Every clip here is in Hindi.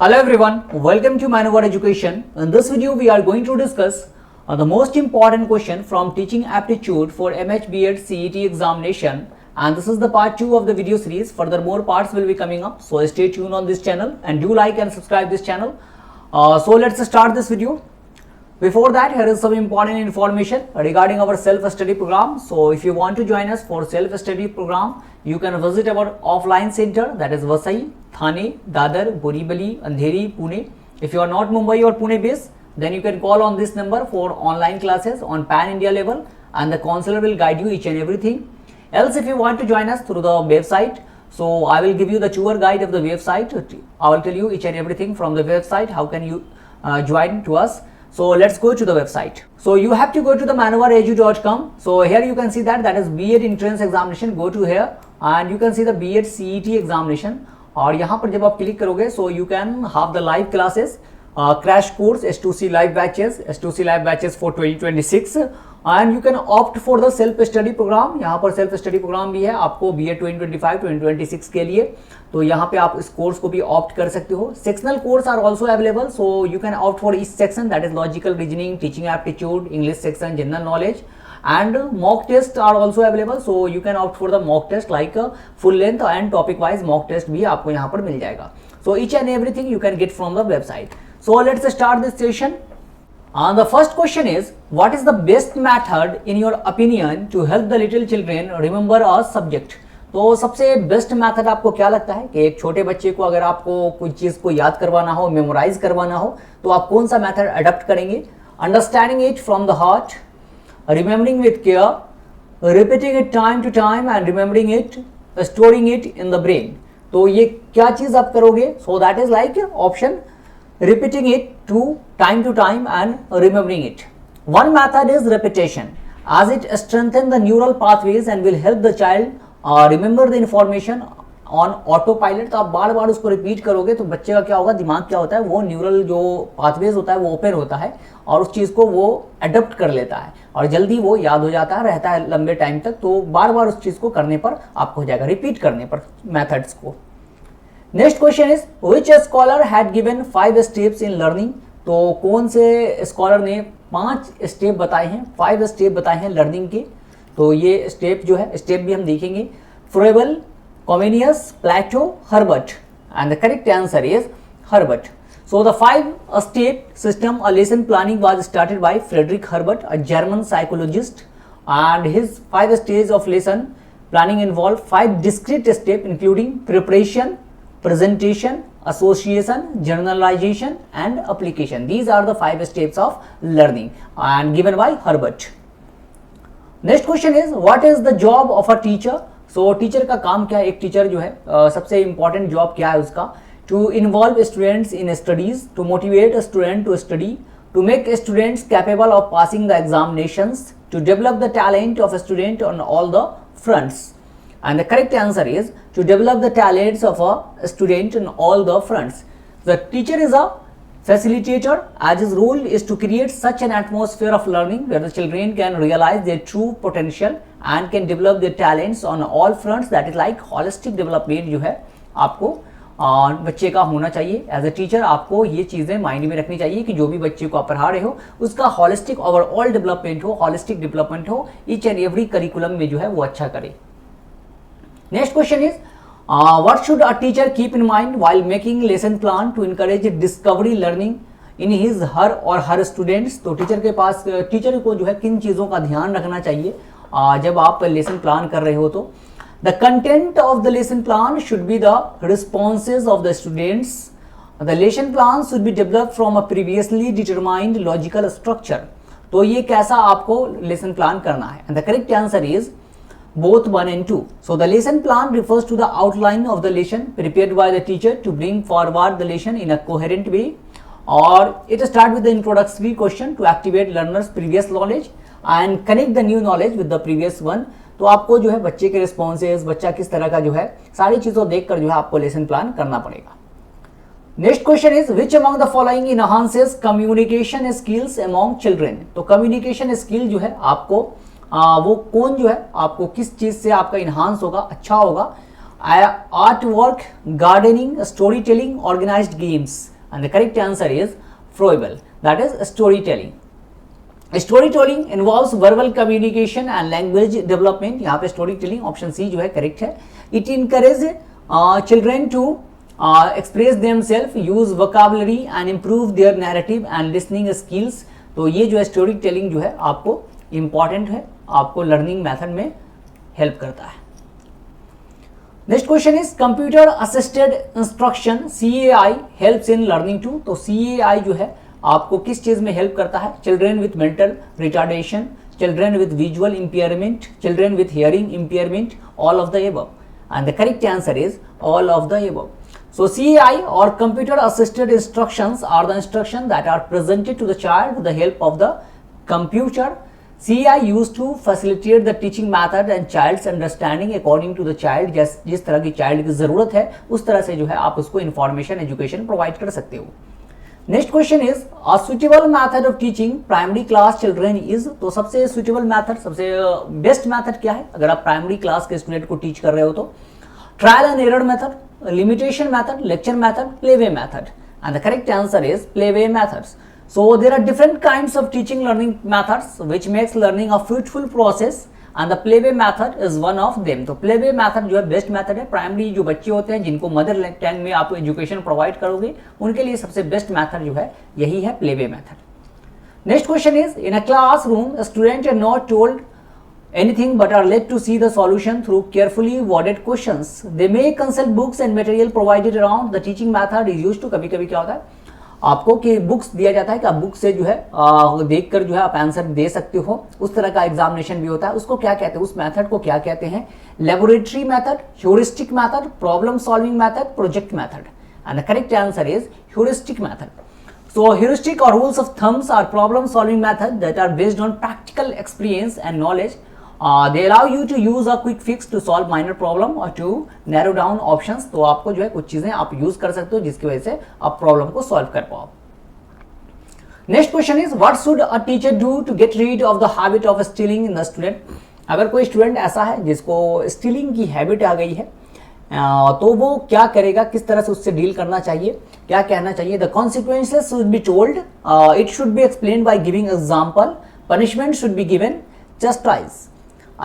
Hello everyone, welcome to Manowar Education. In this video we are going to discuss the most important question from teaching aptitude for MHBEd CET examination, and this is the part 2 of the video series. Further more parts will be coming up, so stay tuned on this channel and do like and subscribe this channel. So let's start this video. Before that, here is some important information regarding our self-study program. So if you want to join us for self-study program, you can visit our offline center, that is Vasai, Thane, Dadar, Borivali, Andheri, Pune. If you are not Mumbai or Pune based, then you can call on this number for online classes on pan-India level, and the counselor will guide you each and everything. Else, if you want to join us through the website, so I will give you the tour guide of the website. I will tell you each and everything from the website, how can you join to us. So let's go to the website. So you have to go to the manowaredu.com. So here you can see that is B.Ed entrance examination. Go to here and you can see the B.Ed CET examination. और यहाँ पर जब आप क्लिक करोगे, so you can have the live classes, crash course, S2C live batches for 2026, and you can opt for the self study program. यहाँ पर self study program भी है आपको B.Ed 2025-2026 के लिए, तो यहाँ पे आप इस कोर्स को भी ऑप्ट कर सकते हो. Sectional course are also available, so you can opt for each section, that is logical reasoning, teaching aptitude, English section, general knowledge, and mock tests are also available, so you can opt for the mock test like full length and topic wise mock test भी आपको यहाँ पर मिल जाएगा. So each and everything you can get from the website. So let's start this session. And the first question is, what is the best method in your opinion to help the little children remember a subject? तो सबसे बेस्ट मेथड आपको क्या लगता है कि एक छोटे बच्चे को अगर आपको कोई चीज़ को याद करवाना हो, मेमोराइज करवाना हो, तो आप कौन सा मेथड अडॉप्ट करेंगे? Understanding it from the heart, remembering with care, repeating it time to time and remembering it, storing it in the brain. तो ये क्या चीज आप करोगे? So that is like option repeating it to time and remembering it. One method is repetition, as it strengthens the neural pathways and will help the child remember the information on auto pilot. तो आप बार बार उसको रिपीट करोगे तो बच्चे का क्या होगा, दिमाग क्या होता है, वो न्यूरल जो पाथवेज होता है वो ओपन होता है और उस चीज़ को वो अडॉप्ट कर लेता है और जल्दी वो याद हो जाता है, रहता है लंबे टाइम तक. तो बार बार उस चीज़ को करने पर आपको हो जाएगा, रिपीट करने पर मेथड्स को. Next question is, which scholar had given 5 steps in learning? तो कौन से स्कॉलर ने 5 स्टेप बताए हैं, 5 स्टेप बताए हैं लर्निंग के? तो ये स्टेप जो है, स्टेप भी हम देखेंगे. फ्रोएबल, Comenius, Plato, Herbert, and the correct answer is Herbert. So the 5-step system, a lesson planning, was started by Friedrich Herbert, a German psychologist, and his 5 stages of lesson planning involve 5 discrete steps including preparation, presentation, association, generalization, and application. These are the 5 steps of learning and given by Herbert. Next question is, what is the job of a teacher? So teacher का काम क्या है? एक टीचर जो है सबसे इंपॉर्टेंट जॉब क्या है उसका? To involve students in studies, to motivate student to study, to make students capable of passing the examinations, to develop the talent of student on all the fronts. And the correct answer is to develop the talents of a student on all the fronts. The teacher is a facilitator, as his role is to create such an atmosphere of learning where the children can realize their true potential and can develop their talents on all fronts. That is like holistic development जो है आपको बच्चे का होना चाहिए. एज ए टीचर आपको ये चीज़ें माइंड में रखनी चाहिए कि जो भी बच्चे को आप पढ़ा रहे हो उसका हॉलिस्टिक ओवरऑल डेवलपमेंट हो, हॉलिस्टिक डेवलपमेंट हो, ईच एंड एवरी करिकुलम में जो है वो अच्छा करे. Next question is, what should a teacher keep in mind while making lesson plan to encourage discovery learning in his her or her students? तो टीचर को जो है किन चीज़ों का ध्यान रखना चाहिए जब आप लेसन प्लान कर रहे हो? तो the content of the lesson plan should be the responses of the students. The lesson plan should be developed from a previously determined logical structure. तो ये कैसा आपको लेसन प्लान करना है? And the correct answer is both 1 and 2. So the lesson plan refers to the outline of the lesson prepared by the teacher to bring forward the lesson in a coherent way, or it starts with the introductory question to activate learners previous knowledge and connect the new knowledge with the previous one. तो आपको जो है बच्चे के रिस्पॉन्सेज, बच्चा किस तरह का जो है, सारी चीज़ों देखकर जो है आपको लेसन प्लान करना पड़ेगा. Next question is, which among the following enhances communication skills among children? तो कम्युनिकेशन स्किल जो है आपको वो कौन जो है आपको किस चीज़ से आपका इन्हांस होगा, अच्छा होगा? Art work, gardening, story telling, organised games. and the correct answer is Froebel, that is storytelling. Storytelling involves verbal communication and language development. यहाँ पे storytelling ऑप्शन सी जो है करेक्ट है. It encourages children to express themselves, use vocabulary and improve their narrative and listening skills. तो ये जो है storytelling जो है आपको important है, आपको learning method में help करता है. Next question is computer assisted instruction CAI helps in learning too. तो CAI जो है आपको किस चीज में हेल्प करता है? Children with mental retardation, children with visual impairment, children with hearing impairment, all of the above. And the correct answer is all of the above. So CAI or computer assisted instructions are the instructions that are presented to the child with the help of the computer. CAI used to facilitate the teaching method and child's understanding according to the child. जिस तरह की child की जरूरत है उस तरह से जो है आप उसको information education provide कर सकते हो. Next question is a suitable method of teaching primary class children is. तो सबसे सुटेबल मेथड, सबसे बेस्ट मेथड क्या है अगर आप प्राइमरी क्लास के स्टूडेंट को टीच कर रहे हो? तो trial and error method, limitation method, lecture method, playway method, and the correct answer is playway methods. So there are different kinds of teaching learning methods which makes learning a fruitful process and the playway method is one of them. तो playway method जो है बेस्ट मेथड है. प्राइमरी जो बच्चे होते हैं जिनको मदर टंग में आप एजुकेशन प्रोवाइड करोगे उनके लिए सबसे बेस्ट मेथड जो है यही है playway method. Next question is in a classroom student are not told anything but are led to see the solution through carefully worded questions. They may consult books and material provided around. The teaching method is used to. कभी कभी क्या होता है आपको कि बुक्स दिया जाता है कि आप बुक से जो है देखकर जो है आप आंसर दे सकते हो. उस तरह का एग्जामिनेशन भी होता है. उसको क्या कहते हैं, उस मेथड को क्या कहते हैं? Laboratory method, heuristic method, problem solving method, project method. And the correct answer is heuristic method. So heuristic or rules of thumbs are problem solving methods that are based on practical experience and knowledge. They allow you to use a quick fix to solve minor problem or to narrow down options. तो आपको जो है कुछ चीजें आप यूज कर सकते हो जिसकी वजह से आप प्रॉब्लम को सॉल्व कर पाओ. Next question is what should a teacher do to get rid of the habit of stealing in the student. अगर कोई स्टूडेंट ऐसा है जिसको स्टीलिंग की हैबिट आ गई है तो वो क्या करेगा, किस तरह से उससे डील करना चाहिए, क्या कहना चाहिए? The consequences should be told, it should be explained by giving example, punishment should be given, chastise.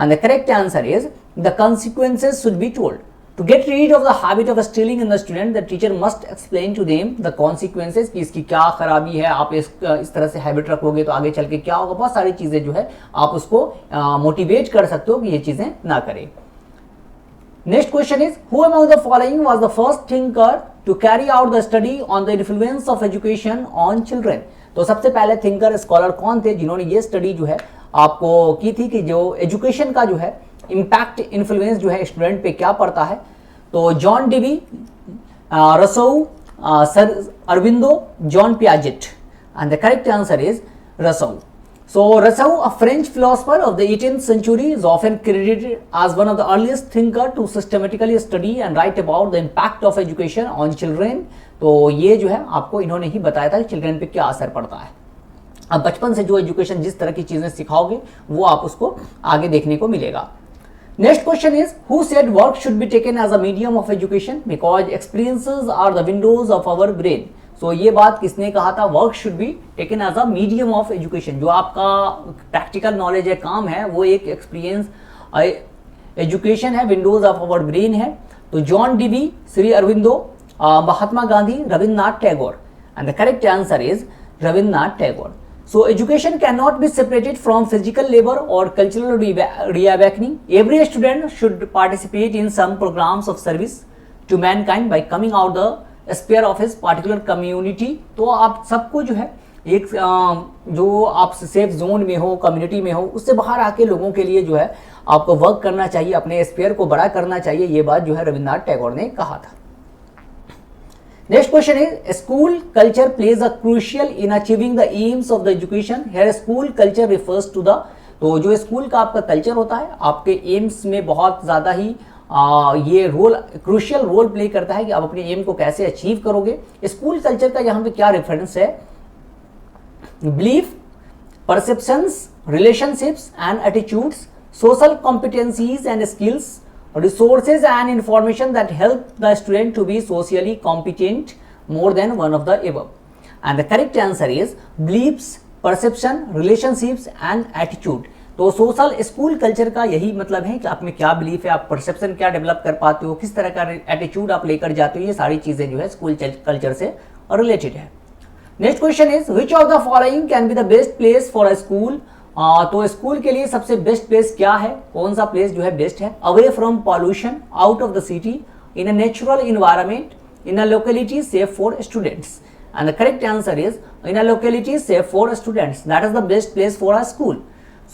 And the correct answer is the consequences should be told. To get rid of the habit of stealing in the student, the teacher must explain to them the consequences कि इसकी क्या खराबी है, आप इस तरह से हैबिट रखोगे तो आगे चल के क्या होगा. बहुत सारी चीजें जो है आप उसको मोटिवेट कर सकते हो कि ये चीजें ना करें. Next question is who among the following was the first thinker to carry out the study on the influence of education on children. तो सबसे पहले थिंकर स्कॉलर कौन थे जिन्होंने ये स्टडी जो है आपको की थी कि जो एजुकेशन का जो है इम्पैक्ट इन्फ्लुएंस जो है स्टूडेंट पे क्या पड़ता है? तो John Dewey, Rousseau, sir Aurobindo, John Piaget. And the correct answer is Rousseau. So Rousseau, a French philosopher of the 18th century, is often credited as one of the earliest thinkers to systematically study and write about the impact of education on children. तो ये जो है आपको इन्होंने ही बताया था कि चिल्ड्रन पे क्या असर पड़ता है. अब बचपन से जो एजुकेशन जिस तरह की चीजें सिखाओगे वो आप उसको आगे देखने को मिलेगा. Next question is who said work should be taken as a medium of education because experiences are the windows of our brain. तो ये बात किसने कहा था? Work should be taken as a medium of education. जो आपका प्रैक्टिकल नॉलेज है, काम है, वो एक एक्सपीरियंस एजुकेशन है, विंडोज ऑफ आवर ब्रेन है. तो John Dewey, Shri Aurobindo, Mahatma Gandhi, Rabindranath Tagore. And the correct answer is Rabindranath Tagore. So education cannot be separated from physical labor or cultural reawakening. Every student should participate in some programs of service to mankind by coming out the sphere of his particular community. तो आप सबको जो है एक जो आप सेफ जोन में हो, कम्युनिटी में हो, उससे बाहर आके लोगों के लिए जो है आपको वर्क करना चाहिए, अपने स्पेयर को बड़ा करना चाहिए. ये बात जो है रविन्द्रनाथ टैगोर ने कहा था. Next question is school culture plays a crucial in achieving the aims of the education. Here school culture refers to the, तो जो स्कूल का आपका कल्चर होता है आपके एम्स में बहुत ज़्यादा ही ये रोल, क्रूशियल रोल प्ले करता है कि आप अपने एम को कैसे अचीव करोगे. स्कूल कल्चर का यहाँ पे क्या रेफरेंस है? Belief, perceptions, relationships and attitudes, social competencies and skills, resources and information that help the student to be socially competent, more than one of the above. And the correct answer is beliefs, perception, relationships and attitude. तो सोशल स्कूल कल्चर का यही मतलब है कि आप में क्या बिलीफ है, आप परसेप्शन क्या डेवलप कर पाते हो, किस तरह का एटीट्यूड आप लेकर जाते हो, ये सारी चीजें जो है स्कूल कल्चर से रिलेटेड है। Next question is which of the following can be the best place for a school. तो स्कूल के लिए सबसे बेस्ट प्लेस क्या है, कौन सा प्लेस जो है बेस्ट है। Away from pollution, out of the city, in a natural environment, in a locality safe for students. And the correct answer is in a locality safe for students. That is the best place for a school.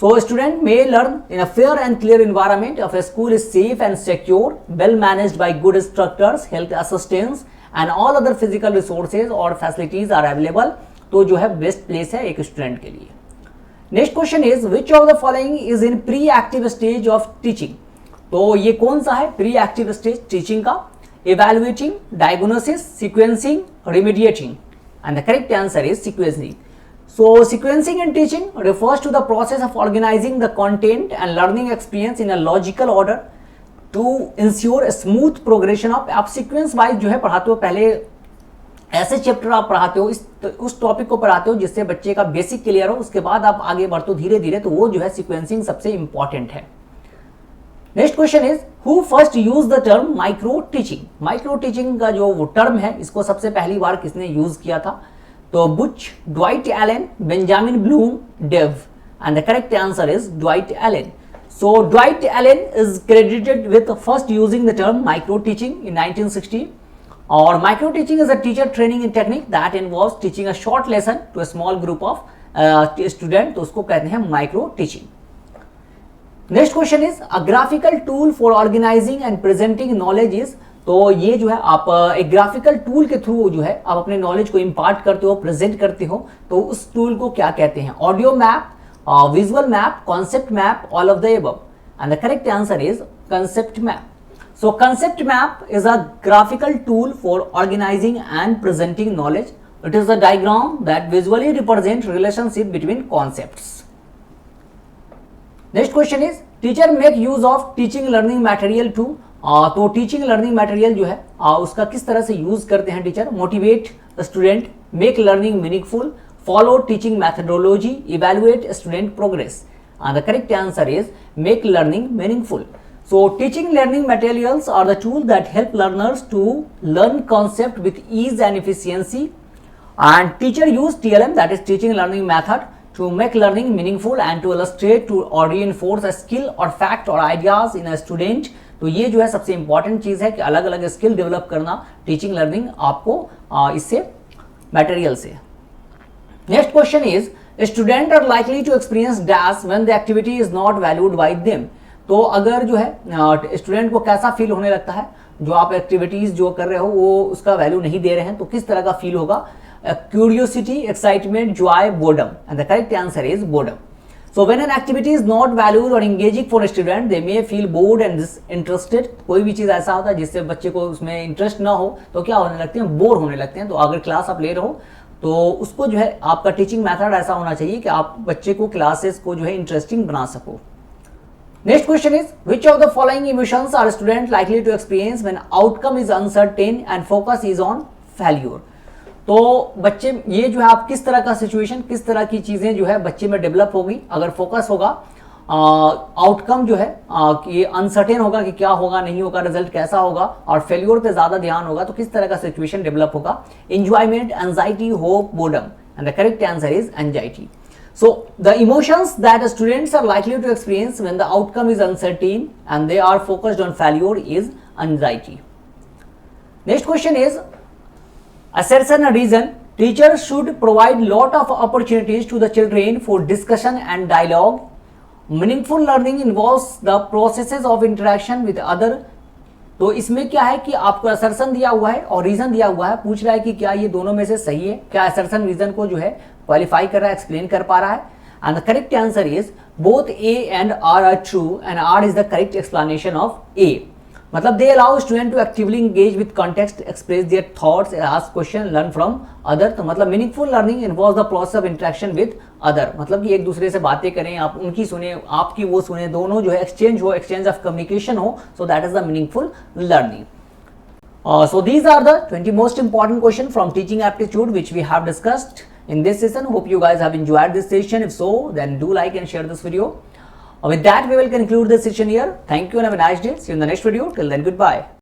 So a student may learn in a fair and clear environment if a school is safe and secure, well managed by good instructors, health assistance and all other physical resources or facilities are available. तो जो है best place है एक student के लिए। Next question is which of the following is in pre-active stage of teaching? तो ये कौन सा है pre-active stage teaching का? Evaluating, diagnosis, sequencing, remediating. And the correct answer is sequencing. So sequencing in teaching refers to the process of organizing the content and learning experience in a logical order to ensure a smooth progression of। आप sequence wise जो है पढ़ाते हो, पहले ऐसे चैप्टर आप पढ़ाते हो, उस टॉपिक को पढ़ाते हो जिससे बच्चे का बेसिक क्लियर हो, उसके बाद आप आगे बढ़ते हो धीरे धीरे, तो वो जो है sequencing सबसे इंपॉर्टेंट है। Next question is who first use the term micro teaching. Micro teaching का जो वो टर्म है इसको सबसे पहली बार किसने यूज किया था। तो Buch, Dwight Allen, Benjamin Bloom, Dave. And the correct answer is Dwight Allen. So Dwight Allen is credited with first using the term micro teaching in 1960। और micro teaching is a teacher training in technique that involves teaching a short lesson to a small group of student, तो उसको कहते हैं micro teaching. Next question is a graphical tool for organising and presenting knowledge is. तो ये जो है आप एक ग्राफिकल टूल के थ्रू जो है आप अपने नॉलेज को इंपार्ट करते हो, प्रेजेंट करते हो, तो उस टूल को क्या कहते हैं। Audio map, visual map, concept map, all of the above. And the correct answer is concept map. So concept map is a graphical tool for organising and presenting knowledge. It is a diagram that visually represent relationship between concepts. Next question is teacher make use of teaching learning material to. तो टीचिंग लर्निंग मटेरियल जो है उसका किस तरह से यूज करते हैं teacher. Motivate student, make learning meaningful, follow teaching methodology, evaluate student progress. The correct answer is make learning meaningful. So teaching learning materials are the tools that help learners to learn concept with ease and efficiency, and teacher use TLM, that is teaching learning method, to make learning meaningful and to illustrate to or reinforce a skill or fact or ideas in a student। तो ये जो है सबसे इंपॉर्टेंट चीज है कि अलग अलग स्किल डेवलप करना टीचिंग लर्निंग आपको इससे मटेरियल से। Next question is student are likely to experience dash when the activity is not valued by them. तो अगर जो है स्टूडेंट को कैसा फील होने लगता है, जो आप एक्टिविटीज जो कर रहे हो वो उसका वैल्यू नहीं दे रहे हैं, तो किस तरह का फील होगा। Curiosity, excitement, Joy, boredom. And the correct answer is boredom. So when an activity is not valued or engaging for a student, they may feel bored and disinterested। कोई भी चीज ऐसा होता है जिससे बच्चे को उसमें इंटरेस्ट ना हो तो क्या होने लगते हैं, बोर होने लगते हैं। तो अगर क्लास आप ले रहे हो तो उसको जो है आपका टीचिंग मेथड ऐसा होना चाहिए कि आप बच्चे को क्लासेस को जो है इंटरेस्टिंग बना सको। Next question is which of the following emotions are student likely to experience when outcome is uncertain and focus is on failure. तो बच्चे ये जो है आप किस तरह का सिचुएशन, किस तरह की चीजें जो है बच्चे में डेवलप होगी अगर फोकस होगा, आउटकम जो है कि अनसर्टेन होगा कि क्या होगा नहीं होगा, रिजल्ट कैसा होगा, और फेल्योर पे ज्यादा ध्यान होगा, तो किस तरह का सिचुएशन डेवलप होगा। Enjoyment, anxiety, hope, boredom. And the correct answer is anxiety. So the emotions that students are likely to experience when the outcome is uncertain and they are focused on failure is anxiety. Next question is assertion and reason. Teachers should provide lot of opportunities to the children for discussion and dialogue. Meaningful learning involves the processes of interaction with other। तो इसमें क्या है कि आपको असर्शन दिया हुआ है और रीजन दिया हुआ है, पूछ रहा है कि क्या ये दोनों में से सही है, क्या असर्शन रीजन को जो है क्वालिफाई कर रहा है, एक्सप्लेन कर पा रहा है। And the correct answer is both A and R are true and R is the correct explanation of A. मतलब they allow student to actively engage with context, express their thoughts, ask question, learn from other. तो मतलब meaningful learning involves the process of interaction with other, मतलब कि एक दूसरे से बातें करें, आप उनकी सुने, आपकी वो सुने, दोनों जो है एक्सचेंज हो, एक्सचेंज ऑफ कम्युनिकेशन हो। So that is the meaningful learning. So these are the 20 most important questions from teaching aptitude which we have discussed in this session. Hope you guys have enjoyed this session. If so, then do like and share this video. With that, we will conclude this session here. Thank you and have a nice day. See you in the next video. Till then, goodbye.